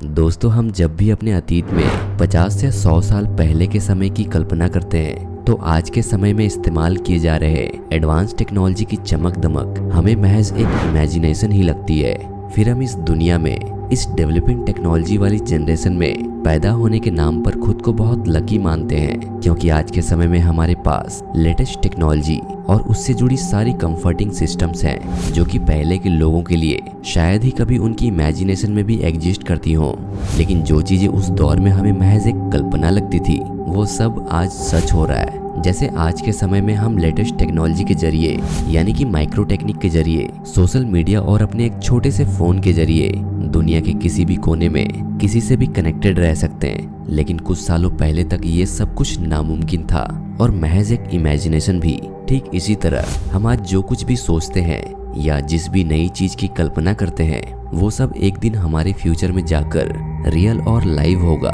दोस्तों, हम जब भी अपने अतीत में 50 से 100 साल पहले के समय की कल्पना करते हैं तो आज के समय में इस्तेमाल किए जा रहे एडवांस टेक्नोलॉजी की चमक दमक हमें महज एक इमेजिनेशन ही लगती है। फिर हम इस दुनिया में, इस डेवलपिंग टेक्नोलॉजी वाली जनरेशन में पैदा होने के नाम पर खुद को बहुत लकी मानते हैं, क्योंकि आज के समय में हमारे पास लेटेस्ट टेक्नोलॉजी और उससे जुड़ी सारी कंफर्टिंग सिस्टम्स हैं जो कि पहले के लोगों के लिए शायद ही कभी उनकी इमेजिनेशन में भी एग्जिस्ट करती हों। लेकिन जो चीजें उस दौर में हमें महज एक कल्पना लगती थी वो सब आज सच हो रहा है। जैसे आज के समय में हम लेटेस्ट टेक्नोलॉजी के जरिए यानी कि माइक्रो टेक्निक के जरिए, सोशल मीडिया और अपने एक छोटे से फोन के जरिए दुनिया के किसी भी कोने में किसी से भी कनेक्टेड रह सकते हैं। लेकिन कुछ सालों पहले तक ये सब कुछ नामुमकिन था और महज एक इमेजिनेशन भी। ठीक इसी तरह हम आज जो कुछ भी सोचते हैं या जिस भी नई चीज की कल्पना करते हैं वो सब एक दिन हमारे फ्यूचर में जाकर रियल और लाइव होगा।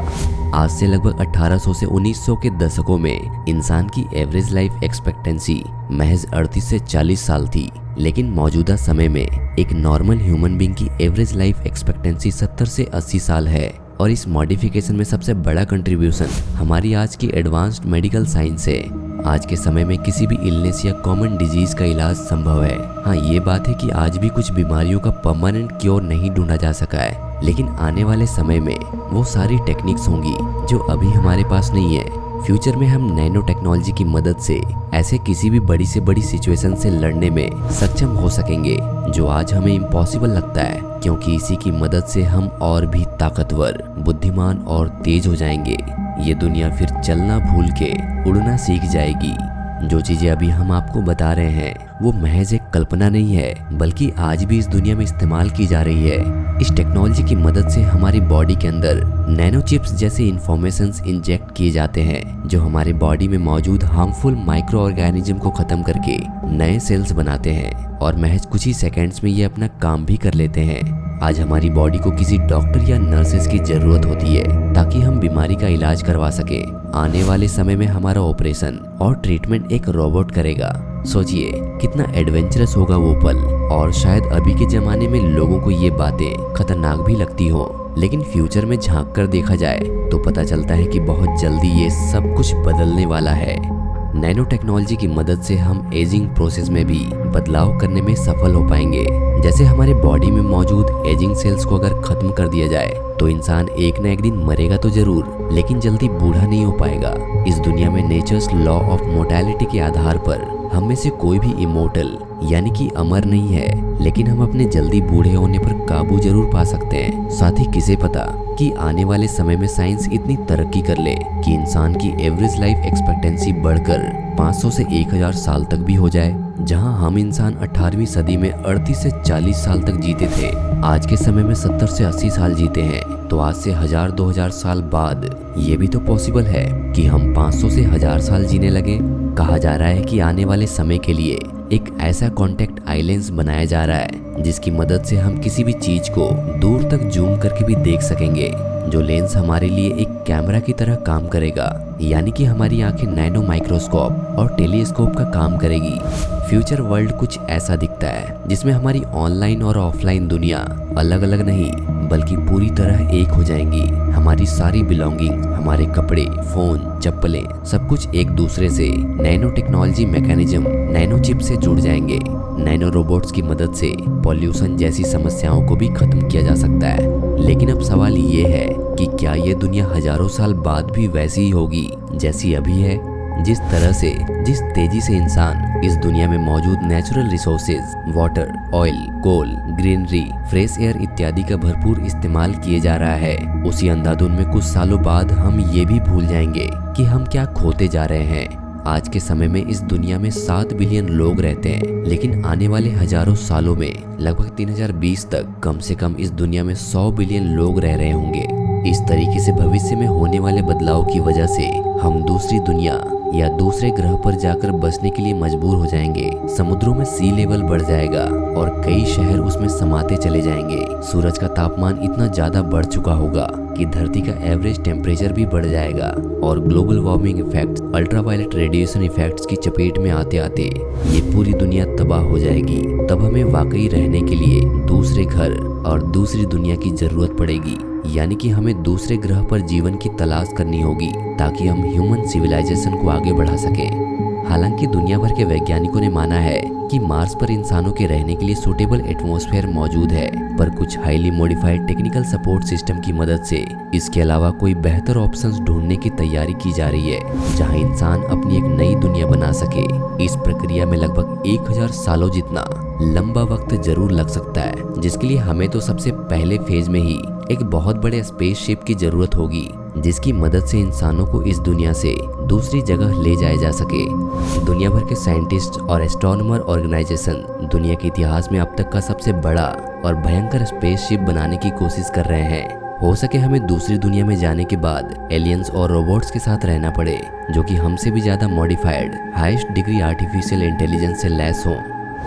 आज से लगभग 1800 से 1900 के दशकों में इंसान की एवरेज लाइफ एक्सपेक्टेंसी महज 38 से 40 साल थी, लेकिन मौजूदा समय में एक नॉर्मल ह्यूमन बीइंग की एवरेज लाइफ एक्सपेक्टेंसी 70 से 80 साल है। और इस मॉडिफिकेशन में सबसे बड़ा कंट्रीब्यूशन हमारी आज की एडवांस्ड मेडिकल साइंस है। आज के समय में किसी भी इलनेस या कॉमन डिजीज का इलाज संभव है। हाँ, ये बात है कि आज भी कुछ बीमारियों का परमानेंट क्योर नहीं ढूंढा जा सका है, लेकिन आने वाले समय में वो सारी टेक्निक्स होंगी जो अभी हमारे पास नहीं है। फ्यूचर में हम नैनो टेक्नोलॉजी की मदद से ऐसे किसी भी बड़ी से बड़ी सिचुएशन से लड़ने में सक्षम हो सकेंगे जो आज हमें इम्पॉसिबल लगता है, क्योंकि इसी की मदद से हम और भी ताकतवर, बुद्धिमान और तेज हो जाएंगे। ये दुनिया फिर चलना भूल के उड़ना सीख जाएगी। जो चीजें अभी हम आपको बता रहे हैं वो महज एक कल्पना नहीं है, बल्कि आज भी इस दुनिया में इस्तेमाल की जा रही है। इस टेक्नोलॉजी की मदद से हमारी बॉडी के अंदर नैनो चिप्स जैसे इंफॉर्मेशंस इंजेक्ट किए जाते हैं जो हमारे बॉडी में मौजूद हार्मफुल माइक्रो ऑर्गेनिज्म को खत्म करके नए सेल्स बनाते हैं और महज कुछ ही सेकेंड्स में ये अपना काम भी कर लेते हैं। आज हमारी बॉडी को किसी डॉक्टर या नर्सेस की जरूरत होती है ताकि हम बीमारी का इलाज करवा सके। आने वाले समय में हमारा ऑपरेशन और ट्रीटमेंट एक रोबोट करेगा। सोचिए कितना एडवेंचरस होगा वो पल। और शायद अभी के जमाने में लोगों को ये बातें खतरनाक भी लगती हो, लेकिन फ्यूचर में झांक कर देखा जाए तो पता चलता है कि बहुत जल्दी ये सब कुछ बदलने वाला है। नैनो टेक्नोलॉजी की मदद से हम एजिंग प्रोसेस में भी बदलाव करने में सफल हो पाएंगे। जैसे हमारे बॉडी में मौजूद एजिंग सेल्स को अगर खत्म कर दिया जाए तो इंसान एक न एक दिन मरेगा तो जरूर, लेकिन जल्दी बूढ़ा नहीं हो पाएगा। इस दुनिया में नेचर्स लॉ ऑफ मोर्टेलिटी के आधार पर हम में से कोई भी इमोर्टल यानी कि अमर नहीं है, लेकिन हम अपने जल्दी बूढ़े होने पर काबू जरूर पा सकते हैं। साथ ही किसे पता कि आने वाले समय में साइंस इतनी तरक्की कर ले कि इंसान की एवरेज लाइफ एक्सपेक्टेंसी बढ़कर 500 से 1000 साल तक भी हो जाए। जहां हम इंसान 18वीं सदी में 38 से 40 साल तक जीते थे, आज के समय में 70 से 80 साल जीते हैं। तो आज से 1000-2000 साल बाद ये भी तो पॉसिबल है कि हम 500 से 1000 साल जीने लगे। कहा जा रहा है कि आने वाले समय के लिए एक ऐसा कॉन्टेक्ट आई लेंस बनाया जा रहा है जिसकी मदद से हम किसी भी चीज को दूर तक जूम करके भी देख सकेंगे। जो लेंस हमारे लिए एक कैमरा की तरह काम करेगा, यानी कि हमारी आंखें नैनो माइक्रोस्कोप और टेलीस्कोप का काम करेगी। फ्यूचर वर्ल्ड कुछ ऐसा दिखता है जिसमें हमारी ऑनलाइन और ऑफलाइन दुनिया अलग अलग नहीं बल्कि पूरी तरह एक हो जाएंगी। हमारी सारी बिलोंगिंग, हमारे कपड़े, फोन, चप्पलें, सब कुछ एक दूसरे से nano technology mechanism, nano chip से जुड़ जाएंगे। नैनो रोबोट्स की मदद से पॉल्यूशन जैसी समस्याओं को भी खत्म किया जा सकता है। लेकिन अब सवाल ये है कि क्या ये दुनिया हजारों साल बाद भी वैसी ही होगी जैसी अभी है? जिस तरह से, जिस तेजी से इंसान इस दुनिया में मौजूद नेचुरल रिसोर्सेज, वाटर, ऑयल, कोल, ग्रीनरी, फ्रेश एयर इत्यादि का भरपूर इस्तेमाल किए जा रहा है, उसी अंधाधुन में कुछ सालों बाद हम ये भी भूल जाएंगे कि हम क्या खोते जा रहे हैं। आज के समय में इस दुनिया में 7 बिलियन लोग रहते हैं, लेकिन आने वाले हजारों सालों में लगभग 3020 तक कम से कम इस दुनिया में 100 बिलियन लोग रह रहे होंगे। इस तरीके से भविष्य में होने वाले बदलाव की वजह से हम दूसरी दुनिया या दूसरे ग्रह पर जाकर बसने के लिए मजबूर हो जाएंगे। समुद्रों में सी लेवल बढ़ जाएगा और कई शहर उसमें समाते चले जाएंगे। सूरज का तापमान इतना ज्यादा बढ़ चुका होगा कि धरती का एवरेज टेम्परेचर भी बढ़ जाएगा और global warming effects, ultraviolet radiation effects की चपेट में आते आते ये पूरी दुनिया तबाह हो जाएगी। तब हमें वाकई रहने के लिए दूसरे घर और दूसरी दुनिया की जरूरत पड़ेगी। यानी कि हमें दूसरे ग्रह पर जीवन की तलाश करनी होगी ताकि हम ह्यूमन सिविलाइजेशन को आगे बढ़ा सकें। हालांकि दुनिया भर के वैज्ञानिकों ने माना है कि मार्स पर इंसानों के रहने के लिए सूटेबल एटमॉस्फेयर मौजूद है, पर कुछ highly modified technical support system की मदद से इसके अलावा कोई बेहतर ऑप्शंस ढूंढने की तैयारी की जा रही है जहां इंसान अपनी एक नई दुनिया बना सके। इस प्रक्रिया में लगभग 1000 सालों जितना लंबा वक्त जरूर लग सकता है, जिसके लिए हमें तो सबसे पहले फेज में ही एक बहुत बड़े स्पेसशिप की जरूरत होगी जिसकी मदद से इंसानों को इस दुनिया से दूसरी जगह ले जाया जा सके। दुनिया भर के साइंटिस्ट और एस्ट्रोनॉमर ऑर्गेनाइजेशन दुनिया के इतिहास में अब तक का सबसे बड़ा और भयंकर स्पेसशिप बनाने की कोशिश कर रहे हैं। हो सके हमें दूसरी दुनिया में जाने के बाद एलियंस और रोबोट्स के साथ रहना पड़े जो कि हमसे भी ज्यादा modified highest degree artificial intelligence से लैस हों।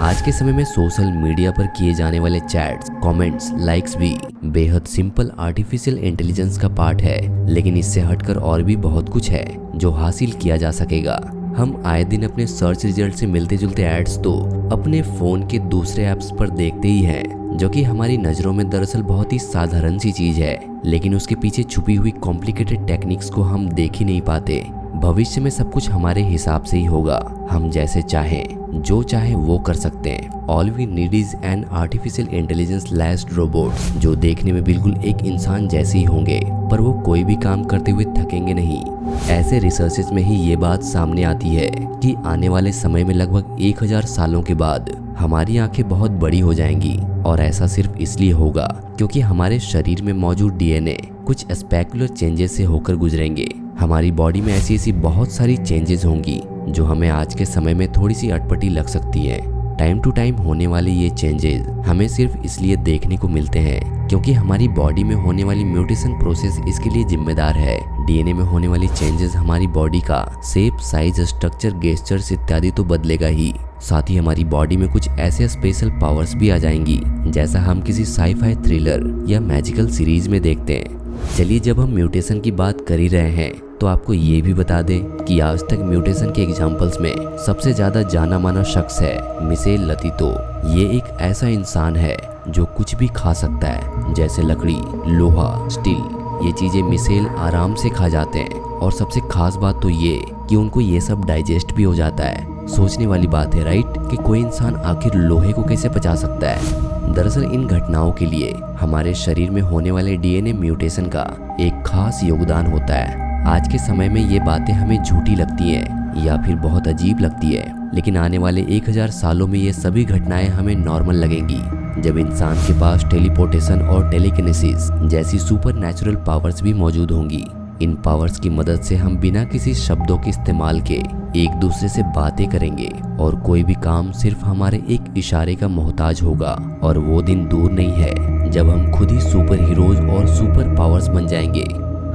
आज के समय में सोशल मीडिया पर किए जाने वाले चैट्स, कमेंट्स, लाइक्स भी बेहद सिंपल आर्टिफिशियल इंटेलिजेंस का पार्ट है, लेकिन इससे हटकर और भी बहुत कुछ है जो हासिल किया जा सकेगा। हम आए दिन अपने सर्च रिजल्ट से मिलते जुलते एड्स तो अपने फोन के दूसरे ऐप्स पर देखते ही हैं, जो कि हमारी नजरों में दरअसल बहुत ही साधारण सी चीज है, लेकिन उसके पीछे छुपी हुई कॉम्प्लिकेटेड टेक्निक्स को हम देख ही नहीं पाते। भविष्य में सब कुछ हमारे हिसाब से ही होगा, हम जैसे चाहें जो चाहे वो कर सकते हैं। All we need is an artificial intelligence laced robot जो देखने में बिल्कुल एक इंसान जैसे ही होंगे, पर वो कोई भी काम करते हुए थकेंगे नहीं। ऐसे रिसर्चेस में ही ये बात सामने आती है कि आने वाले समय में लगभग 1000 सालों के बाद हमारी आंखें बहुत बड़ी हो जाएंगी, और ऐसा सिर्फ इसलिए होगा क्योंकि हमारे शरीर में मौजूद डीएनए कुछ स्पेकुलर चेंजेस से होकर गुजरेंगे। हमारी बॉडी में ऐसी बहुत सारी चेंजेस होंगी जो हमें आज के समय में थोड़ी सी अटपटी लग सकती है। टाइम टू टाइम होने वाले ये चेंजेस हमें सिर्फ इसलिए देखने को मिलते हैं क्योंकि हमारी बॉडी में होने वाली म्यूटेशन प्रोसेस इसके लिए जिम्मेदार है। डीएनए में होने वाली चेंजेस हमारी बॉडी का शेप, साइज, स्ट्रक्चर, गेस्चर्स इत्यादि तो बदलेगा ही, साथ ही हमारी बॉडी में कुछ ऐसे स्पेशल पावर्स भी आ जाएंगी जैसा हम किसी साई-फाई थ्रिलर या मैजिकल सीरीज में देखते हैं। चलिए, जब हम म्यूटेशन की बात कर ही रहे हैं तो आपको ये भी बता दें कि आज तक म्यूटेशन के एग्जाम्पल्स में सबसे ज्यादा जाना माना शख्स है मिशेल लतीतो। ये एक ऐसा इंसान है जो कुछ भी खा सकता है, जैसे लकड़ी, लोहा, स्टील। ये चीजें मिशेल आराम से खा जाते हैं, और सबसे खास बात तो ये कि उनको ये सब डाइजेस्ट भी हो जाता है। सोचने वाली बात है, राइट, कि कोई इंसान आखिर लोहे को कैसे पचा सकता है। दरअसल इन घटनाओं के लिए हमारे शरीर में होने वाले डीएनए म्यूटेशन का एक खास योगदान होता है। आज के समय में ये बातें हमें झूठी लगती हैं या फिर बहुत अजीब लगती है, लेकिन आने वाले 1000 सालों में ये सभी घटनाएं हमें नॉर्मल लगेंगी, जब इंसान के पास टेलीपोर्टेशन और टेलीकिनेसिस जैसी सुपर नेचुरल पावर्स भी मौजूद होंगी। इन पावर्स की मदद से हम बिना किसी शब्दों के इस्तेमाल के एक दूसरे से बातें करेंगे, और कोई भी काम सिर्फ हमारे एक इशारे का मोहताज होगा। और वो दिन दूर नहीं है जब हम खुद ही सुपर हीरोज और सुपर पावर्स बन जाएंगे।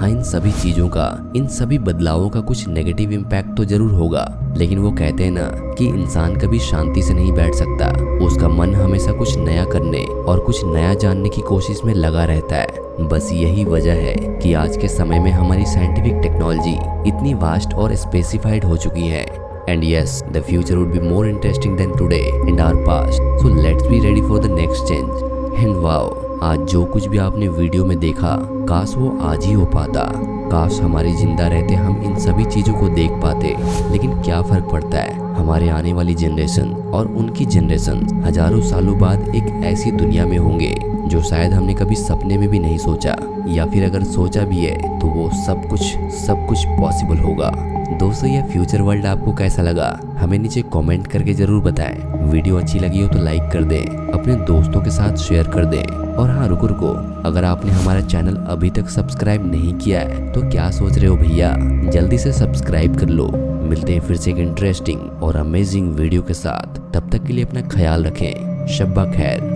हाँ, इन सभी चीजों का, इन सभी बदलावों का कुछ नेगेटिव इम्पैक्ट तो जरूर होगा, लेकिन वो कहते हैं ना कि इंसान कभी शांति से नहीं बैठ सकता। उसका मन हमेशा कुछ नया करने और कुछ नया जानने की कोशिश में लगा रहता है। बस यही वजह है कि आज के समय में हमारी साइंटिफिक टेक्नोलॉजी इतनी वास्ट और स्पेसिफाइड हो चुकी है। And yes, the future would be more interesting than today and our past. So let's be ready for the next change. And wow, आज जो कुछ भी आपने वीडियो में देखा, काश वो आज ही हो पाता। काश हमारे जिंदा रहते हम इन सभी चीजों को देख पाते। लेकिन क्या फर्क पड़ता है, हमारे आने वाली जनरेशन और उनकी जनरेशन हजारों सालों बाद एक ऐसी दुनिया में होंगे जो शायद हमने कभी सपने में भी नहीं सोचा, या फिर अगर सोचा भी है तो वो सब कुछ पॉसिबल होगा। दोस्तों, ये फ्यूचर वर्ल्ड आपको कैसा लगा हमें नीचे कमेंट करके जरूर बताएं। वीडियो अच्छी लगी हो तो लाइक कर दें, अपने दोस्तों के साथ शेयर कर दें, और हाँ रुको, अगर आपने हमारा चैनल अभी तक सब्सक्राइब नहीं किया है तो क्या सोच रहे हो भैया, जल्दी से सब्सक्राइब कर लो। मिलते हैं फिर से एक इंटरेस्टिंग और अमेजिंग वीडियो के साथ। तब तक के लिए अपना ख्याल रखें। शब्बा खैर।